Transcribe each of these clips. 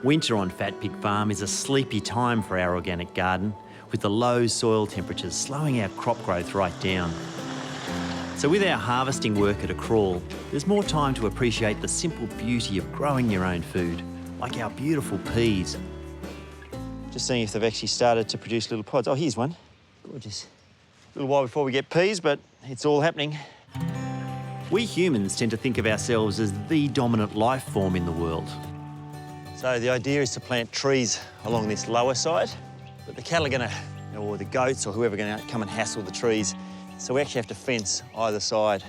Winter on Fat Pig Farm is a sleepy time for our organic garden, with the low soil temperatures slowing our crop growth right down. So with our harvesting work at a crawl, there's more time to appreciate the simple beauty of growing your own food, like our beautiful peas. Just seeing if they've actually started to produce little pods. Oh, here's one. Gorgeous. A little while before we get peas, but it's all happening. We humans tend to think of ourselves as the dominant life form in the world. So the idea is to plant trees along this lower side, but the cattle are going to, or the goats or whoever are going to come and hassle the trees. So we actually have to fence either side.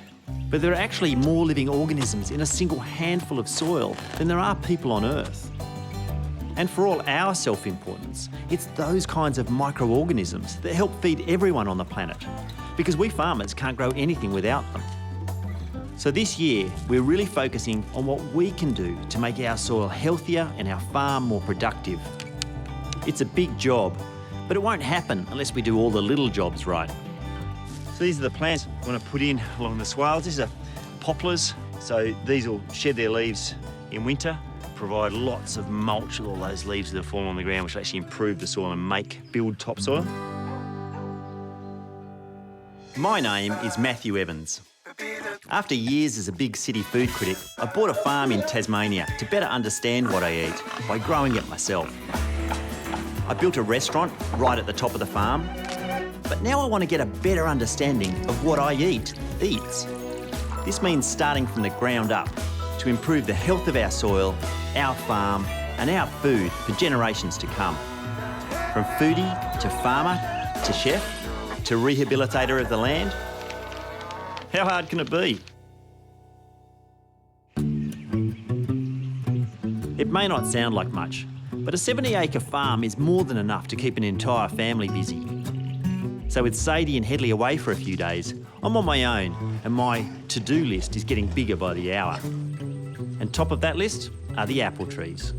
But there are actually more living organisms in a single handful of soil than there are people on Earth. And for all our self-importance, it's those kinds of microorganisms that help feed everyone on the planet, because we farmers can't grow anything without them. So this year, we're really focusing on what we can do to make our soil healthier and our farm more productive. It's a big job, but it won't happen unless we do all the little jobs right. So these are the plants we want to put in along the swales. These are poplars, so these will shed their leaves in winter, provide lots of mulch with all those leaves that have fallen on the ground, which will actually improve the soil and build topsoil. My name is Matthew Evans. After years as a big city food critic, I bought a farm in Tasmania to better understand what I eat by growing it myself. I built a restaurant right at the top of the farm, but now I want to get a better understanding of what I eats. This means starting from the ground up to improve the health of our soil, our farm, and our food for generations to come. From foodie to farmer to chef to rehabilitator of the land. How hard can it be? It may not sound like much, but a 70-acre farm is more than enough to keep an entire family busy. So with Sadie and Headley away for a few days, I'm on my own, and my to-do list is getting bigger by the hour. And top of that list are the apple trees.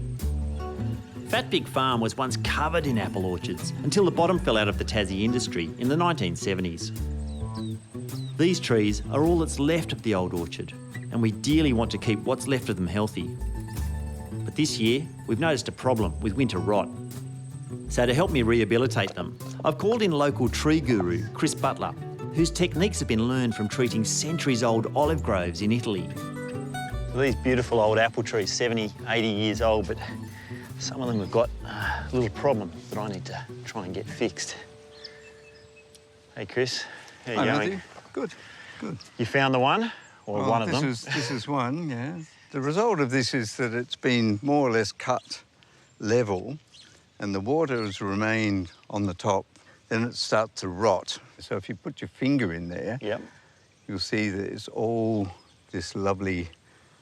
Fat Pig Farm was once covered in apple orchards until the bottom fell out of the Tassie industry in the 1970s. These trees are all that's left of the old orchard, and we dearly want to keep what's left of them healthy. But this year, we've noticed a problem with winter rot. So to help me rehabilitate them, I've called in local tree guru, Chris Butler, whose techniques have been learned from treating centuries-old olive groves in Italy. So these beautiful old apple trees, 70, 80 years old, but some of them have got a little problem that I need to try and get fixed. Hey, Chris, how are you going? Matthew. Good, good. You found the one, or one of them? This is one, yeah. The result of this is that it's been more or less cut level, and the water has remained on the top. Then it starts to rot. So if you put your finger in there, yep, you'll see that it's all this lovely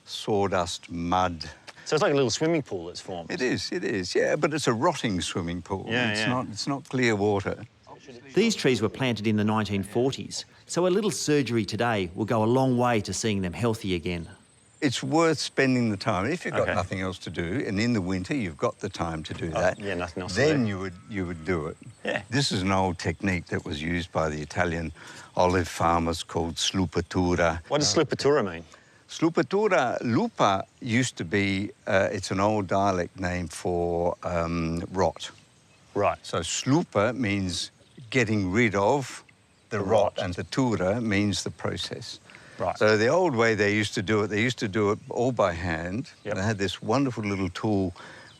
sawdust mud. So it's like a little swimming pool that's formed. It is, yeah, but it's a rotting swimming pool. Yeah, It's not clear water. These trees were planted in the 1940s, so a little surgery today will go a long way to seeing them healthy again. It's worth spending the time. If you've got nothing else to do, and in the winter you've got the time to do that, yeah, nothing else then to do. you would do it. Yeah. This is an old technique that was used by the Italian olive farmers called slupatura. What does slupatura mean? Slupatura, lupa used to be, it's an old dialect name for rot. Right. So slupa means getting rid of the rot, and the tura means the process. Right. So the old way they used to do it all by hand. Yep. They had this wonderful little tool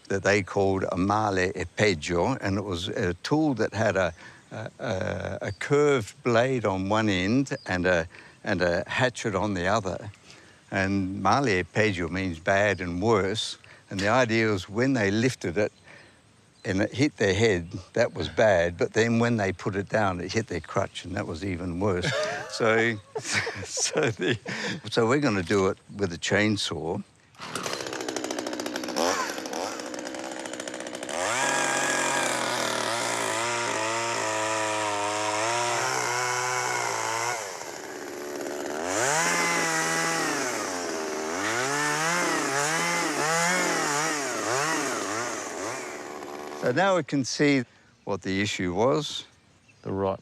that they called a male e peggio, and it was a tool that had a curved blade on one end and a hatchet on the other. And male e peggio means bad and worse. And the idea was when they lifted it and it hit their head, that was bad. But then when they put it down, it hit their crutch, and that was even worse. so we're going to do it with a chainsaw. So now we can see what the issue was. The rot.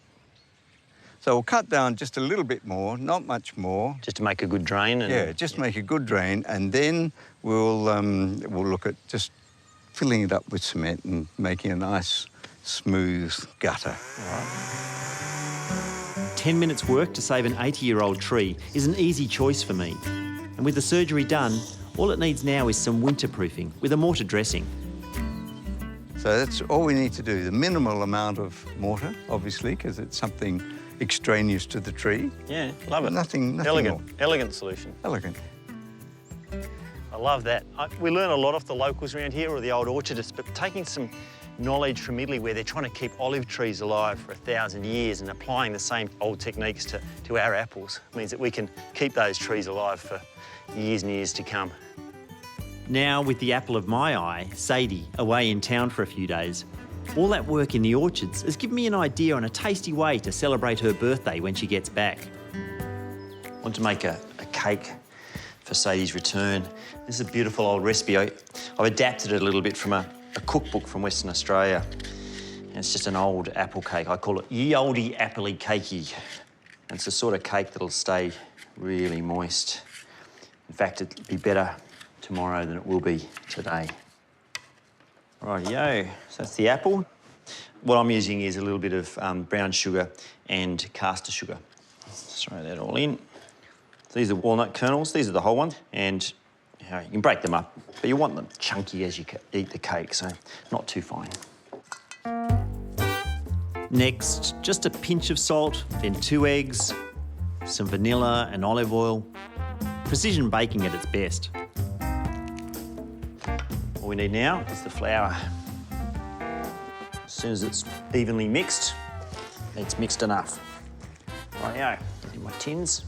So we'll cut down just a little bit more, not much more. Just to make a good drain? Yeah, just make a good drain, and then we'll look at just filling it up with cement and making a nice, smooth gutter. 10 minutes work to save an 80-year-old tree is an easy choice for me. And with the surgery done, all it needs now is some winterproofing with a mortar dressing. So that's all we need to do. The minimal amount of mortar, obviously, because it's something extraneous to the tree. Yeah, love it. Nothing Elegant, more. elegant solution. Elegant. I love that. We learn a lot off the locals around here, or the old orchardists, but taking some knowledge from Italy where they're trying to keep olive trees alive for 1,000 years and applying the same old techniques to our apples means that we can keep those trees alive for years and years to come. Now, with the apple of my eye, Sadie, away in town for a few days, all that work in the orchards has given me an idea on a tasty way to celebrate her birthday when she gets back. I want to make a cake for Sadie's return. This is a beautiful old recipe. I've adapted it a little bit from a cookbook from Western Australia. And it's just an old apple cake. I call it Ye Olde Appley Cakey. And it's the sort of cake that'll stay really moist. In fact, it'll be better tomorrow than it will be today. Rightio, so that's the apple. What I'm using is a little bit of brown sugar and caster sugar. Let's throw that all in. So these are walnut kernels, these are the whole ones, and you can break them up, but you want them chunky as you eat the cake, so not too fine. Next, just a pinch of salt, then 2 eggs, some vanilla and olive oil. Precision baking at its best. All we need now is the flour. As soon as it's evenly mixed, it's mixed enough. Rightio, in my tins.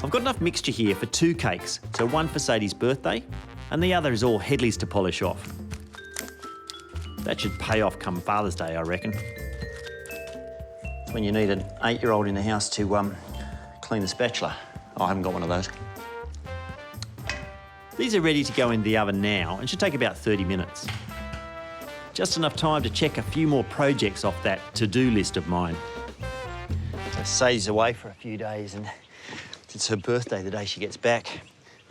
I've got enough mixture here for 2 cakes, so one for Sadie's birthday, and the other is all Headleys to polish off. That should pay off come Father's Day, I reckon. It's when you need an 8-year-old in the house to clean the spatula. Oh, I haven't got one of those. These are ready to go in the oven now and should take about 30 minutes. Just enough time to check a few more projects off that to-do list of mine. So Sadie's away for a few days and it's her birthday the day she gets back.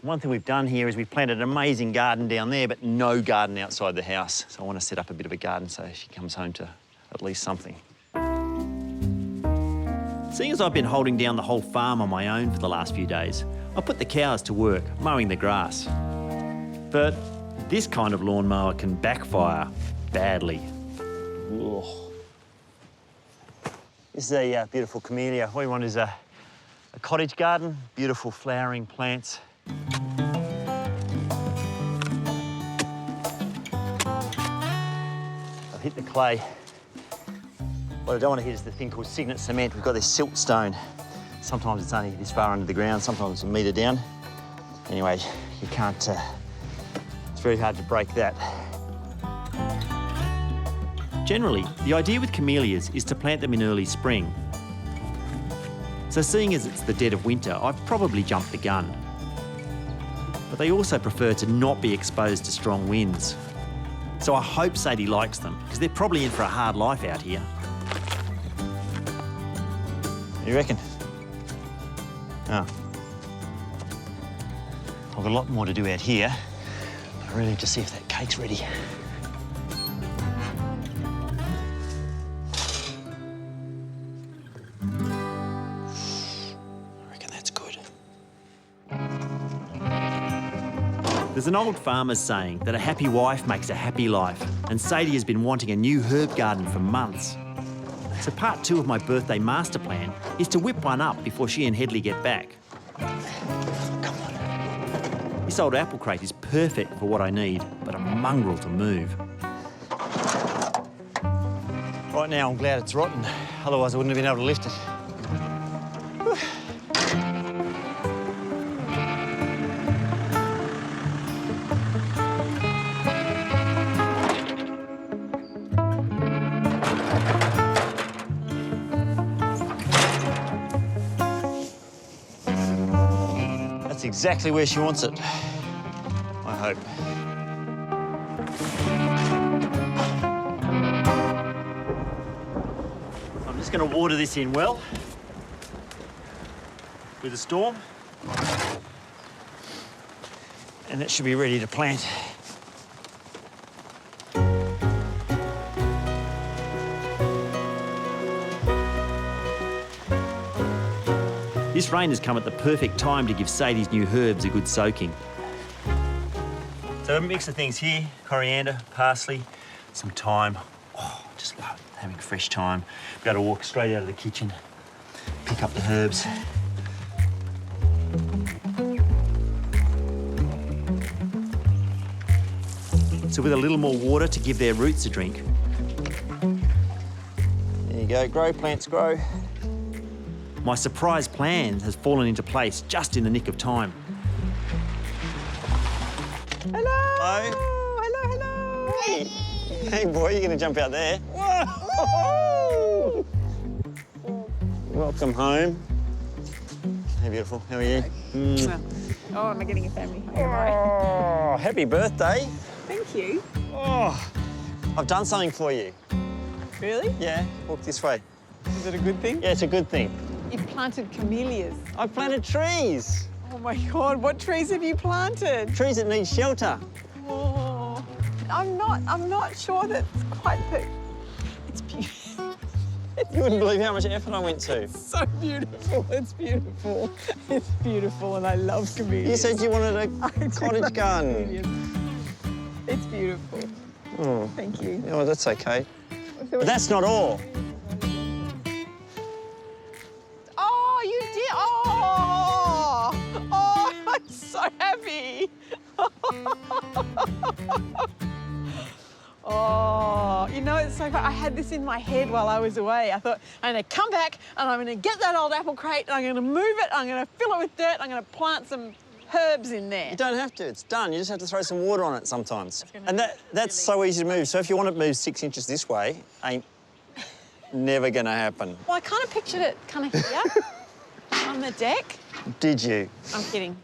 One thing we've done here is we've planted an amazing garden down there, but no garden outside the house. So I want to set up a bit of a garden so she comes home to at least something. Seeing as I've been holding down the whole farm on my own for the last few days, I put the cows to work mowing the grass. But this kind of lawnmower can backfire badly. Ugh. This is a beautiful camellia. What we want is a cottage garden, beautiful flowering plants. I've hit the clay. What I don't want to hit is the thing called signet cement. We've got this silt stone. Sometimes it's only this far under the ground, sometimes it's a metre down. Anyway, you can't, it's very hard to break that. Generally, the idea with camellias is to plant them in early spring. So seeing as it's the dead of winter, I've probably jumped the gun. But they also prefer to not be exposed to strong winds. So I hope Sadie likes them, because they're probably in for a hard life out here. What do you reckon? Oh. I've got a lot more to do out here. I really need to see if that cake's ready. I reckon that's good. There's an old farmer's saying that a happy wife makes a happy life, and Sadie has been wanting a new herb garden for months. So part 2 of my birthday master plan is to whip one up before she and Headley get back. Come on. This old apple crate is perfect for what I need, but a mongrel to move. Right now, I'm glad it's rotten. Otherwise, I wouldn't have been able to lift it. That's exactly where she wants it. I hope. I'm just going to water this in well with a storm. And it should be ready to plant This rain has come at the perfect time to give Sadie's new herbs a good soaking. So a mix of things here, coriander, parsley, some thyme. Oh, just love having fresh thyme. Be able to walk straight out of the kitchen, pick up the herbs. So with a little more water to give their roots a drink. There you go, grow, plants grow. My surprise plan has fallen into place just in the nick of time. Hello. Hello. Hey. Hey, boy, you're going to jump out there. Whoa! Welcome home. Hey, beautiful. How are you? Oh, am I getting a family? Oh, happy birthday. Thank you. Oh, I've done something for you. Really? Yeah, walk this way. Is it a good thing? Yeah, it's a good thing. You've planted camellias. I planted trees. Oh my God, what trees have you planted? Trees that need shelter. Oh, I'm not sure that's quite the... It's beautiful. You wouldn't believe how much effort I went to. So beautiful. It's beautiful. It's beautiful, and I love camellias. You said you wanted a cottage garden. It's beautiful. Oh. Thank you. Oh, that's okay. But that's not all. Oh, you did. Oh, I'm so happy. Oh, you know, it's so fun. I had this in my head while I was away. I thought, I'm going to come back and I'm going to get that old apple crate and I'm going to move it, I'm going to fill it with dirt, I'm going to plant some herbs in there. You don't have to, it's done. You just have to throw some water on it sometimes. And that's really so easy to move. So if you want it moved 6 inches this way, ain't never gonna happen. Well, I kind of pictured it kind of here on the deck. Did you? I'm kidding.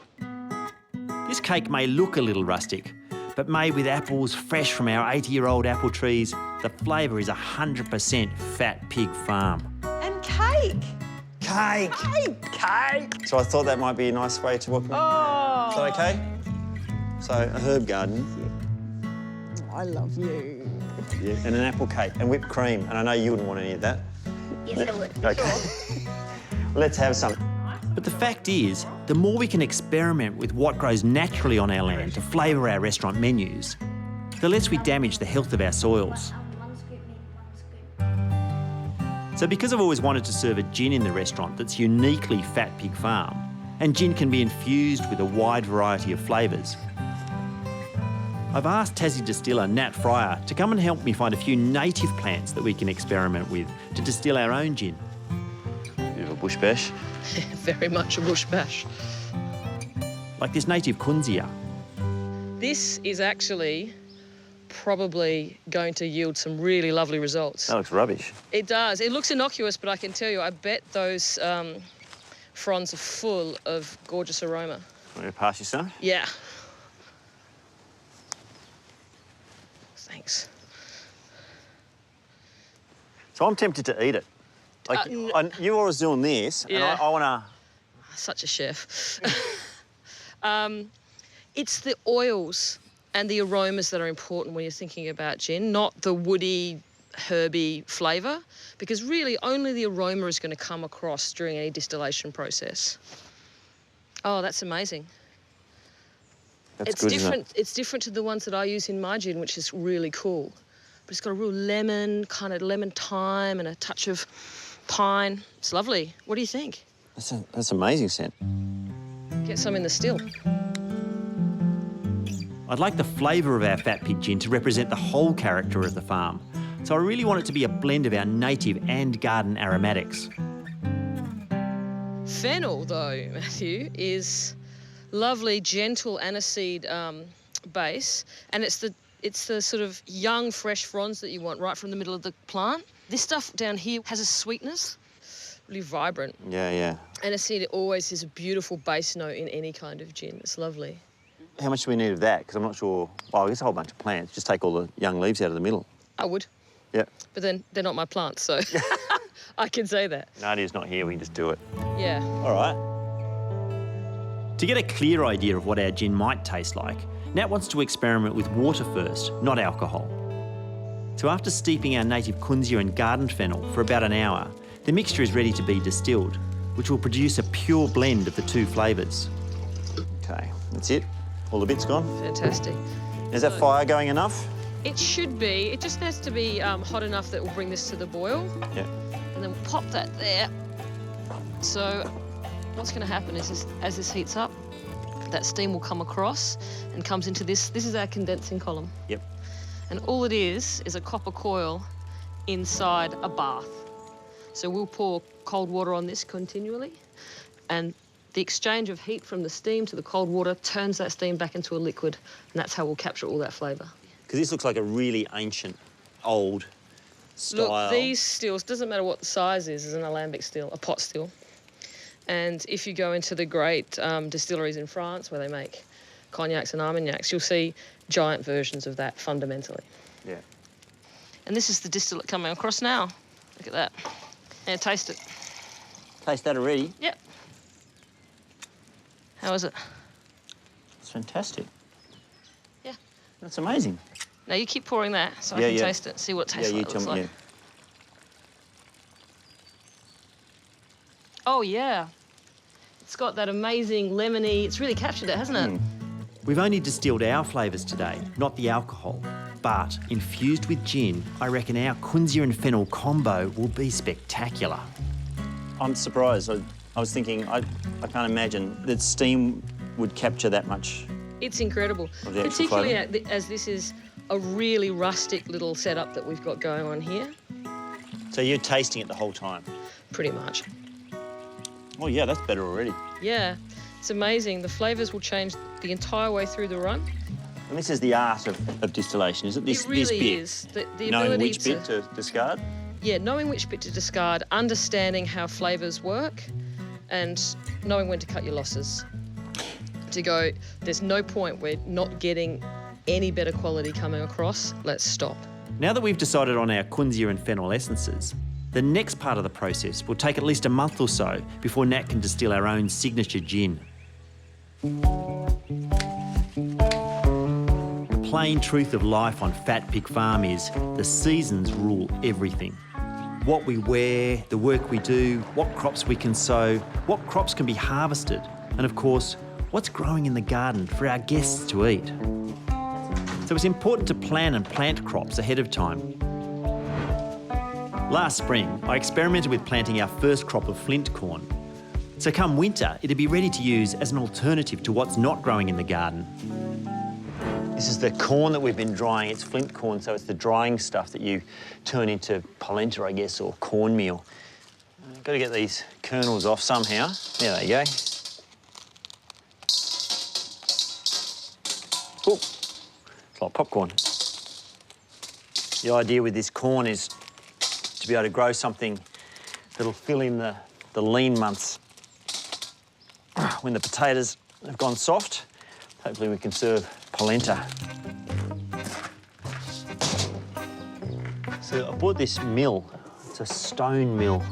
This cake may look a little rustic, but made with apples fresh from our 80-year-old apple trees, the flavour is 100% Fat Pig Farm. And cake. Cake! Cake. So I thought that might be a nice way to welcome you. Oh. Is that okay? So a herb garden. I love you. Yeah. And an apple cake and whipped cream. And I know you wouldn't want any of that. Yes, I would. Okay. Let's have some. But the fact is, the more we can experiment with what grows naturally on our land to flavour our restaurant menus, the less we damage the health of our soils. So because I've always wanted to serve a gin in the restaurant that's uniquely Fat Pig Farm, and gin can be infused with a wide variety of flavours, I've asked Tassie distiller Nat Fryer to come and help me find a few native plants that we can experiment with to distill our own gin. Bit of a bush bash. Very much a bush bash. Like this native kunzia. This is actually probably going to yield some really lovely results. That looks rubbish. It does. It looks innocuous, but I can tell you, I bet those fronds are full of gorgeous aroma. Want me to pass you some? Yeah. Thanks. So I'm tempted to eat it. Like, you were always doing this, and Yeah. I want to... Such a chef. It's the oils and the aromas that are important when you're thinking about gin, not the woody, herby flavour, because really only the aroma is going to come across during any distillation process. Oh, that's amazing. That's It's good, different. Isn't it? It's different to the ones that I use in my gin, which is really cool. But it's got a real lemon, kind of lemon thyme and a touch of pine. It's lovely. What do you think? That's amazing scent. Get some in the still. I'd like the flavour of our Fat Pig gin to represent the whole character of the farm, so I really want it to be a blend of our native and garden aromatics. Fennel, though, Matthew, is lovely, gentle aniseed base, and it's the sort of young, fresh fronds that you want right from the middle of the plant. This stuff down here has a sweetness, really vibrant. Yeah, yeah. Aniseed always is a beautiful base note in any kind of gin. It's lovely. How much do we need of that? Because I'm not sure... Well, I guess a whole bunch of plants. Just take all the young leaves out of the middle. I would. Yeah. But then they're not my plants, so I can say that. Nadia's not here, we can just do it. Yeah. All right. To get a clear idea of what our gin might taste like, Nat wants to experiment with water first, not alcohol. So after steeping our native kunzia and garden fennel for about an hour, the mixture is ready to be distilled. which will produce a pure blend of the two flavours. Okay, that's it. All the bits gone. Fantastic. Is that fire going enough? It should be. It just has to be hot enough that will bring this to the boil. Yeah. And then we'll pop that there. So what's going to happen is as this heats up, that steam will come across and comes into this. This is our condensing column. Yep. And all it is a copper coil inside a bath. So we'll pour cold water on this continually, and the exchange of heat from the steam to the cold water turns that steam back into a liquid, and that's how we'll capture all that flavour. Because this looks like a really ancient, old style. Look, these stills, doesn't matter what the size is an alembic still, a pot still. And if you go into the great distilleries in France where they make cognacs and armagnacs, you'll see giant versions of that fundamentally. Yeah. And this is the distillate coming across now. Look at that. And taste it. Taste that already? Yep. How is it? It's fantastic. Yeah. That's amazing. Now you keep pouring that so I can taste it, see what it tastes like. tell me. Yeah. Oh, yeah. It's got that amazing lemony, it's really captured it, hasn't it? We've only distilled our flavours today, not the alcohol. But infused with gin, I reckon our Kunzia and fennel combo will be spectacular. I'm surprised. I was thinking, I can't imagine that steam would capture that much. It's incredible, Of the actual particularly as this is a really rustic little setup that we've got going on here. So you're tasting it the whole time? Pretty much. Oh yeah, that's better already. Yeah, it's amazing. The flavours will change the entire way through the run. And this is the art of distillation, is it? This It really bit. is. The Knowing ability which bit to discard? Yeah, knowing which bit to discard, understanding how flavours work, and knowing when to cut your losses. To go, there's no point we're not getting any better quality coming across, let's stop. Now that we've decided on our Kunzia and fennel essences, the next part of the process will take at least a month or so before Nat can distill our own signature gin. The plain truth of life on Fat Pig Farm is the seasons rule everything. What we wear, the work we do, what crops we can sow, what crops can be harvested, and of course, what's growing in the garden for our guests to eat. So it's important to plan and plant crops ahead of time. Last spring, I experimented with planting our first crop of flint corn. So come winter, it'd be ready to use as an alternative to what's not growing in the garden. This is the corn that we've been drying. It's flint corn, so it's the drying stuff that you turn into polenta, I guess, or cornmeal. Got to get these kernels off somehow. There they go. Oh, it's like popcorn. The idea with this corn is to be able to grow something that'll fill in the lean months. When the potatoes have gone soft, hopefully we can serve polenta. So I bought this mill. It's a stone mill.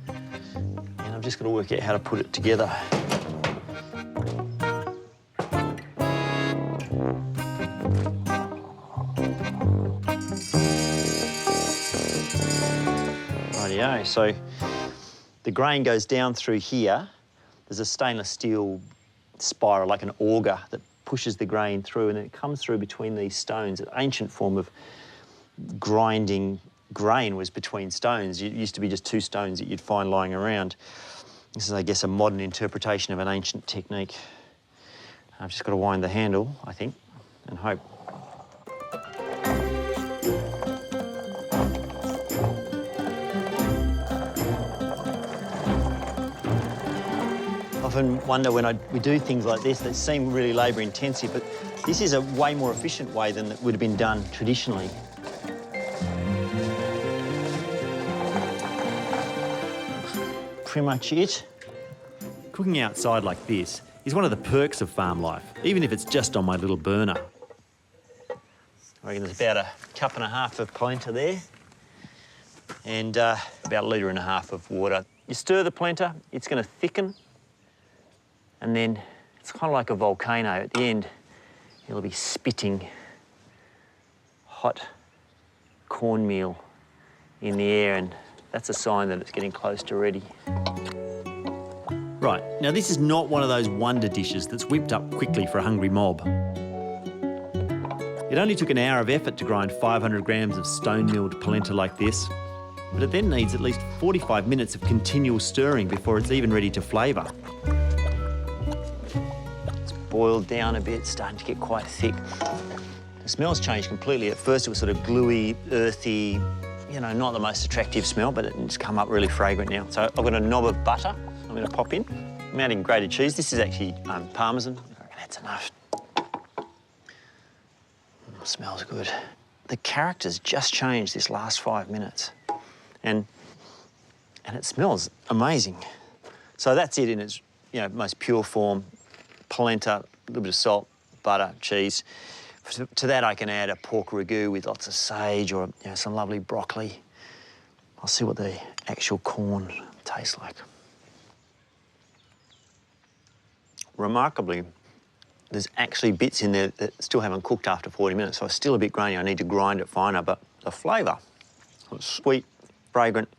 And I've just got to work out how to put it together. Rightio, so the grain goes down through here. There's a stainless steel spiral, like an auger, that pushes the grain through, and then it comes through between these stones. An ancient form of grinding grain was between stones. It used to be just two stones that you'd find lying around. This is, I guess, a modern interpretation of an ancient technique. I've just got to wind the handle, I think, and hope. I often wonder when we do things like this that seem really labour intensive, but this is a way more efficient way than it would have been done traditionally. Pretty much it. Cooking outside like this is one of the perks of farm life, even if it's just on my little burner. I reckon there's about a cup and a half of polenta there, and about a litre and a half of water. You stir the polenta, it's going to thicken, and then it's kind of like a volcano. At the end, it'll be spitting hot cornmeal in the air, and that's a sign that it's getting close to ready. Right, now this is not one of those wonder dishes that's whipped up quickly for a hungry mob. It only took an hour of effort to grind 500 grams of stone-milled polenta like this, but it then needs at least 45 minutes of continual stirring before it's even ready to flavour. It's boiled down a bit, starting to get quite thick. The smell's changed completely. At first it was sort of gluey, earthy, you know, not the most attractive smell, but it's come up really fragrant now. So I've got a knob of butter I'm going to pop in. I'm adding grated cheese. This is actually Parmesan. I reckon that's enough. Smells good. The character's just changed this last 5 minutes. And it smells amazing. So that's it in its, you know, most pure form. Polenta, a little bit of salt, butter, cheese. To that I can add a pork ragout with lots of sage or, you know, some lovely broccoli. I'll see what the actual corn tastes like. Remarkably, there's actually bits in there that still haven't cooked after 40 minutes, so it's still a bit grainy. I need to grind it finer, but the flavour, it's sweet, fragrant,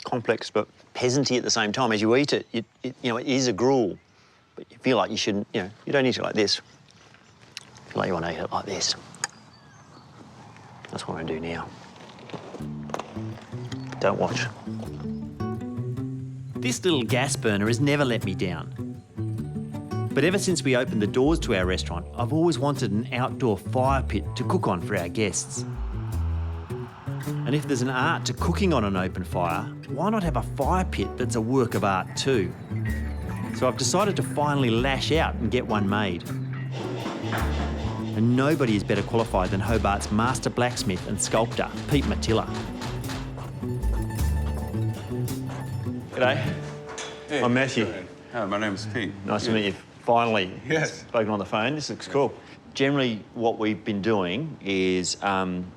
complex, but peasanty at the same time. As you eat it, you know, it is a gruel, but you feel like you shouldn't, you know, you don't eat it like this. I feel like you want to eat it like this. That's what I'm going to do now. Don't watch. This little gas burner has never let me down. But ever since we opened the doors to our restaurant, I've always wanted an outdoor fire pit to cook on for our guests. And if there's an art to cooking on an open fire, why not have a fire pit that's a work of art too? So I've decided to finally lash out and get one made. And nobody is better qualified than Hobart's master blacksmith and sculptor, Pete Matilla. G'day. Hey, I'm Matthew. Hi, my name's Pete. Nice to meet you. Finally, Yes. spoken on the phone. This looks cool. Generally, what we've been doing is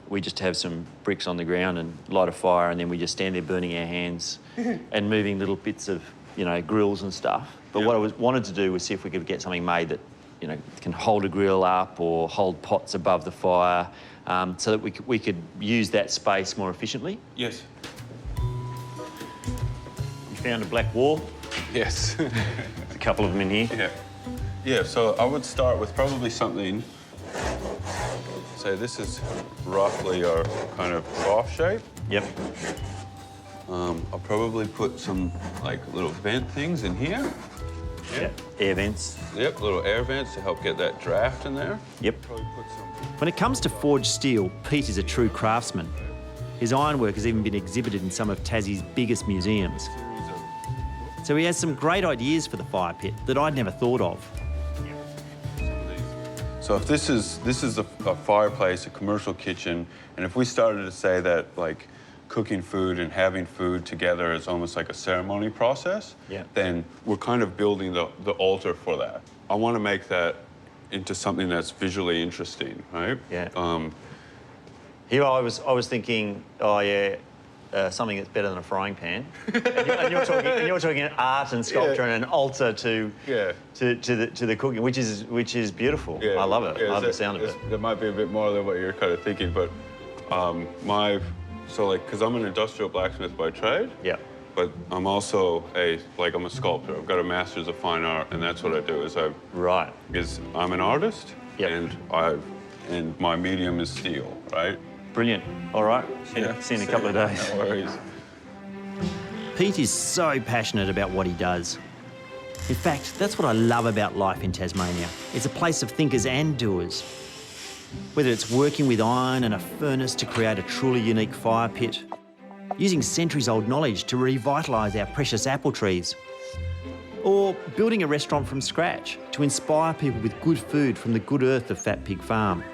we just have some bricks on the ground and light a fire, and then we just stand there burning our hands and moving little bits of, you know, grills and stuff. But Yeah. what I wanted to do was see if we could get something made that, you know, can hold a grill up or hold pots above the fire, so that we could use that space more efficiently. Yes. You found a black wall. Yes. There's a couple of them in here. Yeah. Yeah, so I would start with probably something, say this is roughly our kind of trough shape. Yep. I'll probably put some like little vent things in here. Yep. Air vents. Yep, little air vents to help get that draft in there. Yep. Probably put some. When it comes to forged steel, Pete is a true craftsman. His ironwork has even been exhibited in some of Tassie's biggest museums. So he has some great ideas for the fire pit that I'd never thought of. So if this is a fireplace, a commercial kitchen, and if we started to say that like cooking food and having food together is almost like a ceremony process, Yeah. then we're kind of building the altar for that. I want to make that into something that's visually interesting, right? Yeah. Here I was thinking, oh yeah, something that's better than a frying pan. and you're talking art and sculpture Yeah. and an altar to Yeah. the cooking, which is beautiful. Yeah. I love it. Yeah, I love the sound of it. That might be a bit more than what you're kind of thinking, but because I'm an industrial blacksmith by trade. Yeah. But I'm also I'm a sculptor. I've got a master's of fine art, and that's what I do. Right. I'm an artist, Yep. and my medium is steel, right? Brilliant. All right. See you in a couple of days. No worries. Pete is so passionate about what he does. In fact, that's what I love about life in Tasmania. It's a place of thinkers and doers. Whether it's working with iron and a furnace to create a truly unique fire pit, using centuries-old knowledge to revitalise our precious apple trees, or building a restaurant from scratch to inspire people with good food from the good earth of Fat Pig Farm.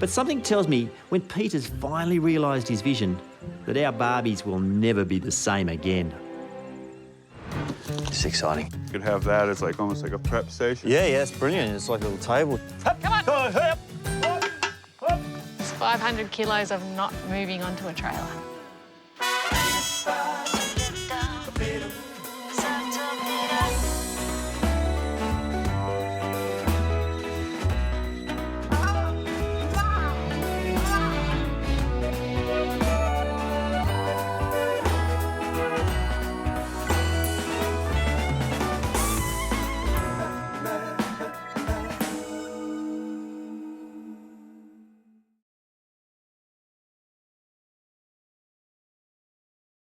But something tells me when Pete has finally realised his vision that our Barbies will never be the same again. It's exciting. You could have that as almost like a prep station. Yeah, it's brilliant. It's like a little table. Come on. Go, hurry up. It's 500 kilos of not moving onto a trailer.